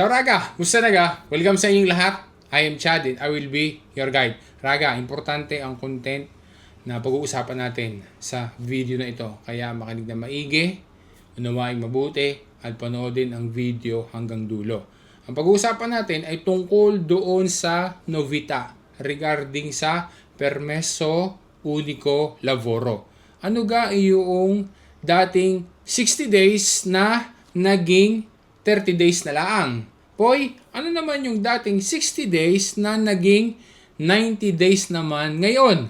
Ciao Raga! Musta naga? Welcome sa inyong lahat. I am Chad and I will be your guide. Raga, importante ang content na pag-uusapan natin sa video na ito. Kaya makinig na maigi, unawain mabuti, at panoodin ang video hanggang dulo. Ang pag-uusapan natin ay tungkol doon sa novita regarding sa Permesso Unico Lavoro. Ano ga yung dating 60 days na naging 30 days na laang? Poy, ano naman yung dating 60 days na naging 90 days naman ngayon?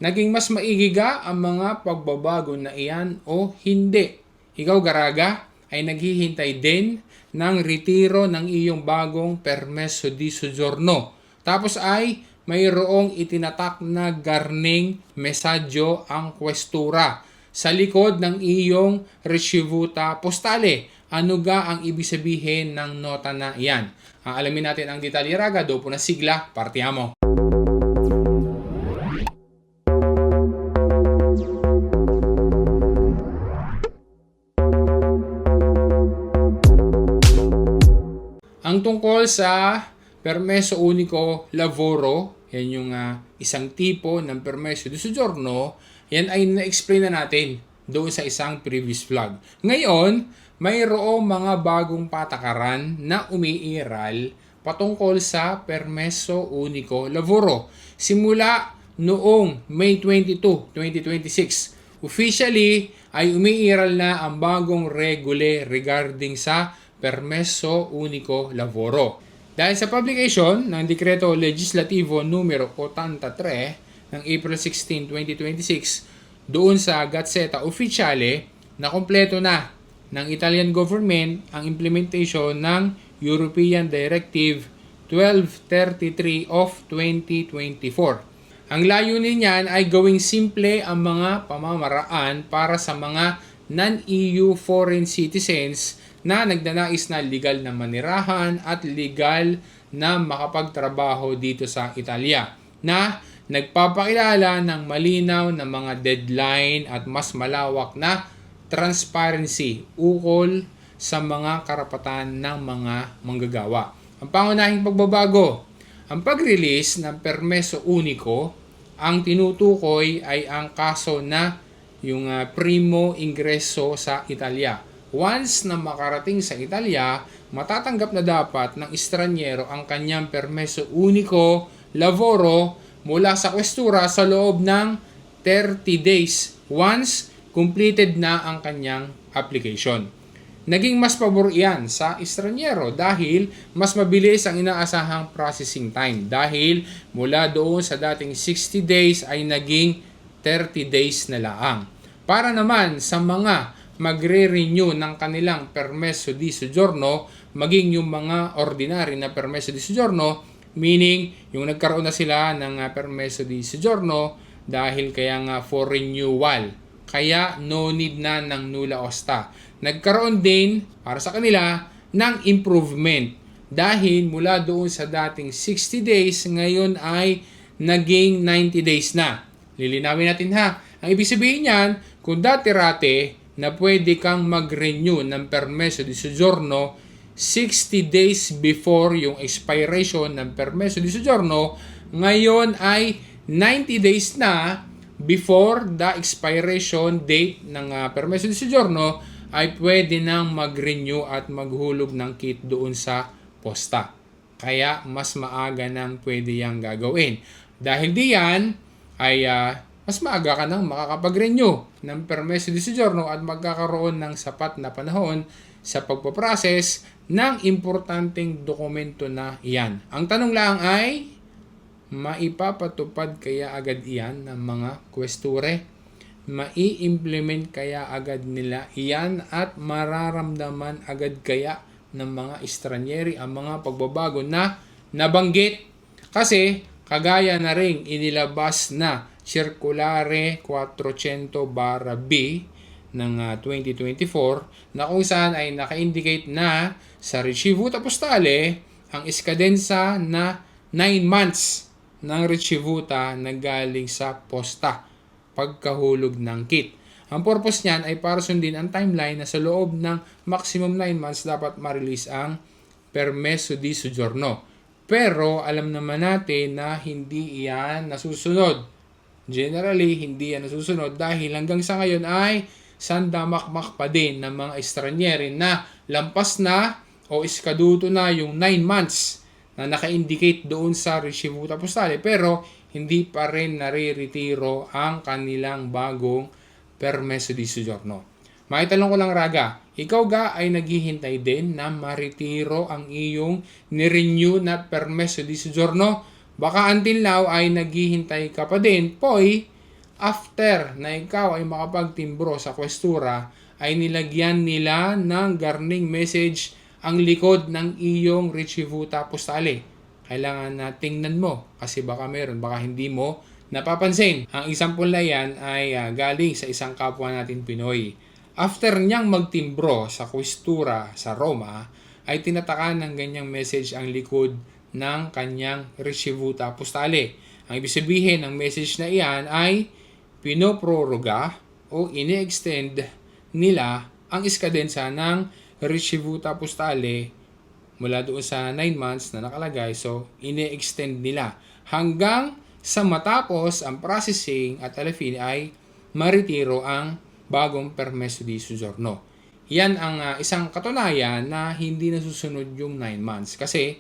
Naging mas maigiga ang mga pagbabago na iyan o hindi? Ikaw, Garaga, ay naghihintay din ng retiro ng iyong bagong Permesso di Soggiorno. Tapos ay mayroong itinatak na garning mesadyo ang kwestura sa likod ng iyong ricevuta postale. Ano ga ang ibig sabihin ng nota na iyan? Alamin natin ang detalye, Raga. Dopo na sigla, partiamo. Ang tungkol sa Permesso Unico Lavoro, yan yung isang tipo ng Permesso di Soggiorno, yan ay na-explain na natin doon sa isang previous vlog. Ngayon, mayroong mga bagong patakaran na umiiral patungkol sa Permesso Unico Lavoro. Simula noong May 22, 2026, officially ay umiiral na ang bagong regule regarding sa Permesso Unico Lavoro. Dahil sa publication ng Dekreto Legislativo numero 83 ng April 16, 2026, doon sa Gazzetta Ufficiale na kompleto na ng Italian government ang implementation ng European Directive 1233 of 2024. Ang layunin niyan ay gawing simple ang mga pamamaraan para sa mga non-EU foreign citizens na nagnanais na legal na manirahan at legal na makapagtrabaho dito sa Italia, na nagpapakilala ng malinaw na mga deadline at mas malawak na transparency ukol sa mga karapatan ng mga manggagawa. Ang pangunahing pagbabago, ang pag-release ng Permesso Unico, ang tinutukoy ay ang kaso na yung primo ingreso sa Italia. Once na makarating sa Italia, matatanggap na dapat ng estranyero ang kanyang Permesso Unico Lavoro mula sa kwestura sa loob ng 30 days once completed na ang kanyang application. Naging mas pabor iyan sa estranyero dahil mas mabilis ang inaasahang processing time, dahil mula doon sa dating 60 days ay naging 30 days na laang. Para naman sa mga magre-renew ng kanilang Permesso di Soggiorno, maging yung mga ordinary na Permesso di Soggiorno, meaning yung nagkaroon na sila ng Permesso di Soggiorno dahil kaya nga for renewal. Kaya no need na ng nulla osta. Nagkaroon din para sa kanila ng improvement dahil mula doon sa dating 60 days, ngayon ay naging 90 days na. Lilinawin natin ha. Ang ibig sabihin niyan, kung dati-rate na pwede kang mag-renew ng Permesso di Soggiorno 60 days before yung expiration ng Permesso di Soggiorno, ngayon ay 90 days na before the expiration date ng Permesso di Soggiorno ay pwede nang mag-renew at maghulog ng kit doon sa posta. Kaya mas maaga nang pwede yang gagawin. Dahil diyan ay mas maaga ka nang makakapag-renew ng Permesso di Soggiorno at magkakaroon ng sapat na panahon sa pagpaprocess ng importanteng dokumento na iyan. Ang tanong lang ay, maipapatupad kaya agad iyan ng mga kwesture? Mai-implement kaya agad nila iyan at mararamdaman agad kaya ng mga estranyeri ang mga pagbabago na nabanggit? Kasi kagaya na ring inilabas na Circulare 400/B ng 2024 na kung saan ay naka-indicate na sa ricevuta postale ang iskadensa na 9 months ng ricevuta na galing sa posta pagkahulog ng kit. Ang purpose niyan ay para sundin ang timeline na sa loob ng maximum 9 months dapat ma-release ang permesso di soggiorno. Pero alam naman natin na hindi iyan nasusunod. Generally, hindi yan nasusunod dahil hanggang sa ngayon ay sandamakmak pa din ng mga estranyeri na lampas na o iskaduto na yung 9 months na naka-indicate doon sa Ricevuta Postale pero hindi pa rin nare-retiro ang kanilang bagong permesso di soggiorno. Maitanong ko lang Raga, ikaw ga ay naghihintay din na maretiro ang iyong nirenew na permesso di soggiorno? Baka until now ay naghihintay ka pa din, poy, after na ikaw ay makapagtimbro sa kwestura, ay nilagyan nila ng garning message ang likod ng iyong Ricevuta Postale. Kailangan na tingnan mo kasi baka meron, baka hindi mo napapansin. Ang example na yan ay galing sa isang kapwa natin Pinoy. After niyang magtimbro sa kwestura sa Roma, ay tinatakan ng ganyang message ang likod ng kanyang Ricevuta Postale. Ang ibig sabihin ng message na iyan ay pinoproroga o ini-extend nila ang iskadensa ng Ricevuta Postale mula doon sa 9 months na nakalagay. So, ini-extend nila hanggang sa matapos ang processing at alafin ay maretiro ang bagong permesso di soggiorno. Yan ang isang katunayan na hindi nasusunod yung 9 months kasi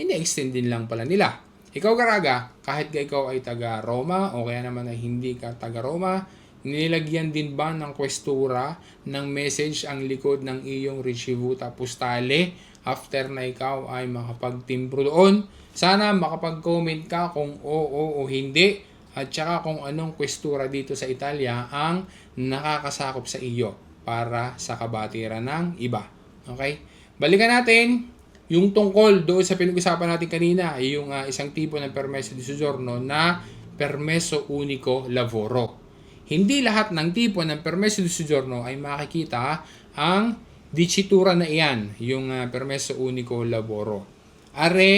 ini-extend din lang pala nila. Ikaw Garaga, kahit ikaw ay taga Roma o kaya naman ay hindi ka taga Roma, nilagyan din ba ng kwestura ng message ang likod ng iyong Ricevuta Postale after na ikaw ay makapagtimbro doon? Sana makapag-comment ka kung oo o hindi at saka kung anong kwestura dito sa Italia ang nakakasakop sa iyo para sa kabatiran ng iba. Okay? Balikan natin yung tungkol doon sa pinag-usapan natin kanina, yung isang tipo ng permesso di soggiorno na permesso unico lavoro. Hindi lahat ng tipo ng permesso di soggiorno ay makikita ang dicitura na iyan, yung permesso unico lavoro. Are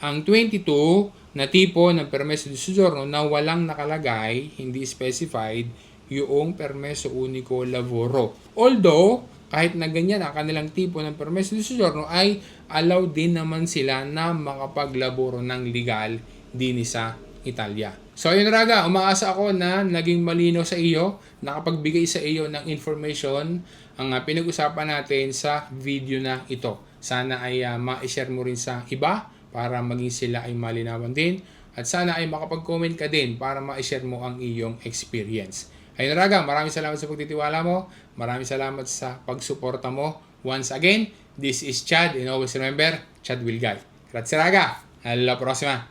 ang 22 na tipo ng permesso di soggiorno na walang nakalagay, hindi specified, yung permesso unico lavoro. Although, kahit na ganyan ang kanilang tipo ng permesso di soggiorno ay allow din naman sila na makapaglaboro ng legal din sa Italia. So ayun Raga, umaasa ako na naging malinaw sa iyo, nakapagbigay sa iyo ng information ang pinag-usapan natin sa video na ito. Sana ay ma-share mo rin sa iba para maging sila ay malinawan din. At sana ay makapag-comment ka din para ma-share mo ang iyong experience. Ayun Raga, maraming salamat sa pagtitiwala mo. Maraming salamat sa pagsuporta mo. Once again, this is Chad and always remember, Chad will guide. Grazie Raga, alla prossima!